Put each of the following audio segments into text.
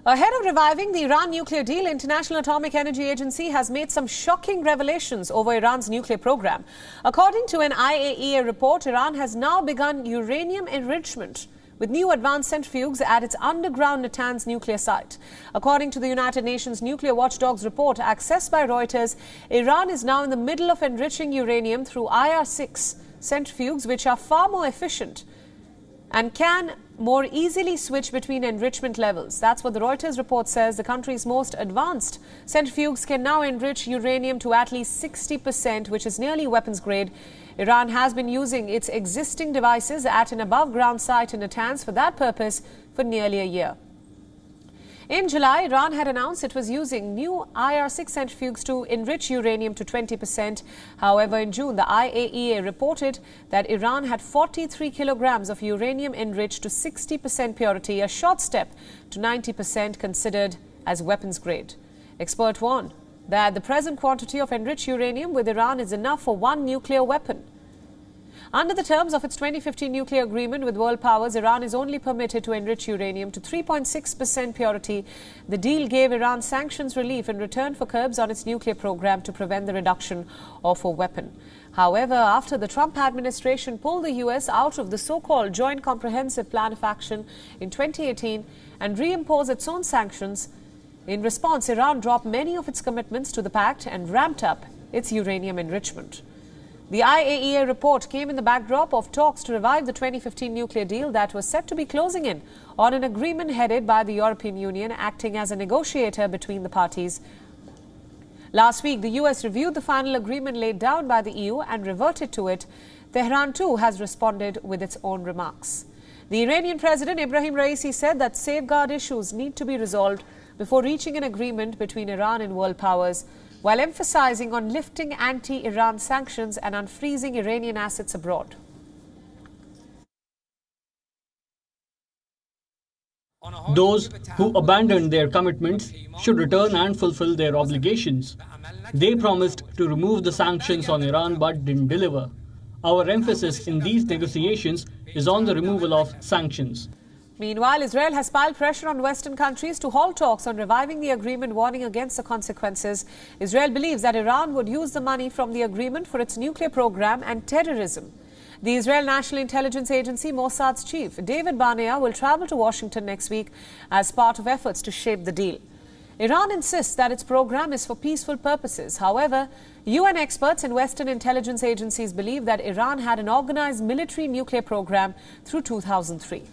Ahead of reviving the Iran nuclear deal, International Atomic Energy Agency has made some shocking revelations over Iran's nuclear program. According to an IAEA report, Iran has now begun uranium enrichment with new advanced centrifuges at its underground Natanz nuclear site. According to the United Nations Nuclear Watchdog's report, accessed by Reuters, Iran is now in the middle of enriching uranium through IR6 centrifuges, which are far more efficient and can more easily switch between enrichment levels. That's what the Reuters report says. The country's most advanced centrifuges can now enrich uranium to at least 60%, which is nearly weapons grade. Iran has been using its existing devices at an above-ground site in Natanz for that purpose for nearly a year. In July, Iran had announced it was using new IR6 centrifuges to enrich uranium to 20%. However, in June, the IAEA reported that Iran had 43 kilograms of uranium enriched to 60% purity, a short step to 90% considered as weapons grade. Experts warn that the present quantity of enriched uranium with Iran is enough for one nuclear weapon. Under the terms of its 2015 nuclear agreement with world powers, Iran is only permitted to enrich uranium to 3.6% purity. The deal gave Iran sanctions relief in return for curbs on its nuclear program to prevent the reduction of a weapon. However, after the Trump administration pulled the U.S. out of the so-called Joint Comprehensive Plan of Action in 2018 and reimposed its own sanctions, in response, Iran dropped many of its commitments to the pact and ramped up its uranium enrichment. The IAEA report came in the backdrop of talks to revive the 2015 nuclear deal that was set to be closing in on an agreement headed by the European Union, acting as a negotiator between the parties. Last week, the US reviewed the final agreement laid down by the EU and reverted to it. Tehran, too, has responded with its own remarks. The Iranian President Ibrahim Raisi said that safeguard issues need to be resolved before reaching an agreement between Iran and world powers, while emphasizing on lifting anti-Iran sanctions and unfreezing Iranian assets abroad. Those who abandoned their commitments should return and fulfill their obligations. They promised to remove the sanctions on Iran but didn't deliver. Our emphasis in these negotiations is on the removal of sanctions. Meanwhile, Israel has piled pressure on Western countries to halt talks on reviving the agreement, warning against the consequences. Israel believes that Iran would use the money from the agreement for its nuclear program and terrorism. The Israel National Intelligence Agency, Mossad's chief, David Barnea, will travel to Washington next week as part of efforts to shape the deal. Iran insists that its program is for peaceful purposes. However, UN experts and Western intelligence agencies believe that Iran had an organized military nuclear program through 2003.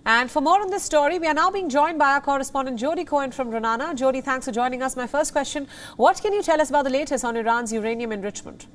And for more on this story, we are now being joined by our correspondent Jody Cohen from Renana. Jody, thanks for joining us. My first question, what can you tell us about the latest on Iran's uranium enrichment?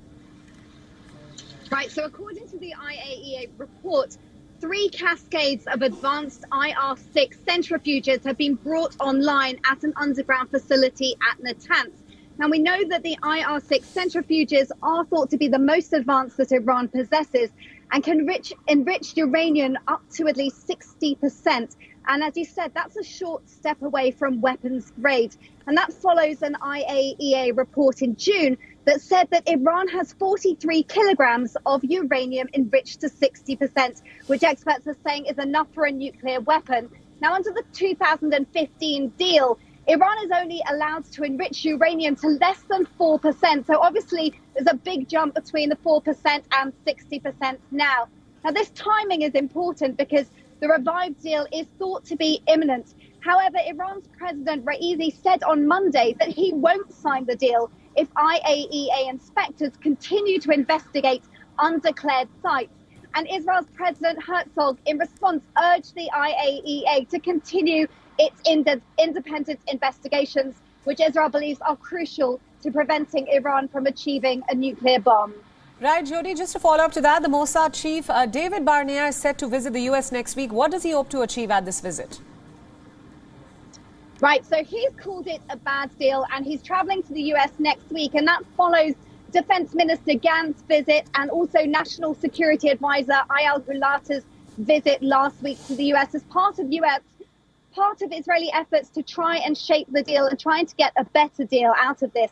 Right, so according to the IAEA report, 3 cascades of advanced IR6 centrifuges have been brought online at an underground facility at Natanz. Now, we know that the IR6 centrifuges are thought to be the most advanced that Iran possesses and can enrich uranium up to at least 60%. And as you said, that's a short step away from weapons grade. And that follows an IAEA report in June that said that Iran has 43 kilograms of uranium enriched to 60%, which experts are saying is enough for a nuclear weapon. Now, under the 2015 deal, Iran is only allowed to enrich uranium to less than 4%. So obviously, there's a big jump between the 4% and 60% now. Now, this timing is important because the revived deal is thought to be imminent. However, Iran's President Raisi said on Monday that he won't sign the deal if IAEA inspectors continue to investigate undeclared sites. And Israel's President Herzog, in response, urged the IAEA to continue its independent investigations, which Israel believes are crucial to preventing Iran from achieving a nuclear bomb. Right, Jody, just to follow up to that, the Mossad chief, David Barnea, is set to visit the U.S. next week. What does he hope to achieve at this visit? Right, so he's called it a bad deal, and he's traveling to the U.S. next week, and that follows Defense Minister Gantz's visit and also National Security Advisor Eyal Gulata's visit last week to the U.S. as part of Israeli efforts to try and shape the deal and trying to get a better deal out of this.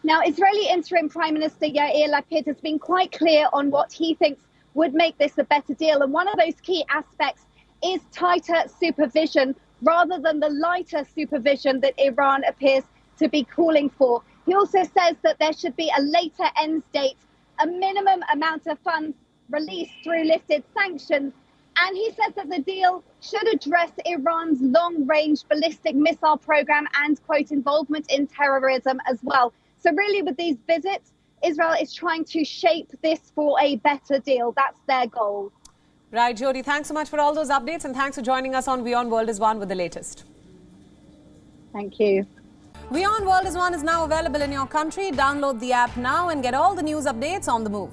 Now, Israeli interim Prime Minister Yair Lapid has been quite clear on what he thinks would make this a better deal. And one of those key aspects is tighter supervision rather than the lighter supervision that Iran appears to be calling for. He also says that there should be a later end date, a minimum amount of funds released through lifted sanctions. And he says that the deal should address Iran's long-range ballistic missile program and, quote, involvement in terrorism as well. So really with these visits, Israel is trying to shape this for a better deal. That's their goal. Right, Jody, thanks so much for all those updates, and thanks for joining us on WION World is One with the latest. Thank you. WION World is One is now available in your country. Download the app now and get all the news updates on the move.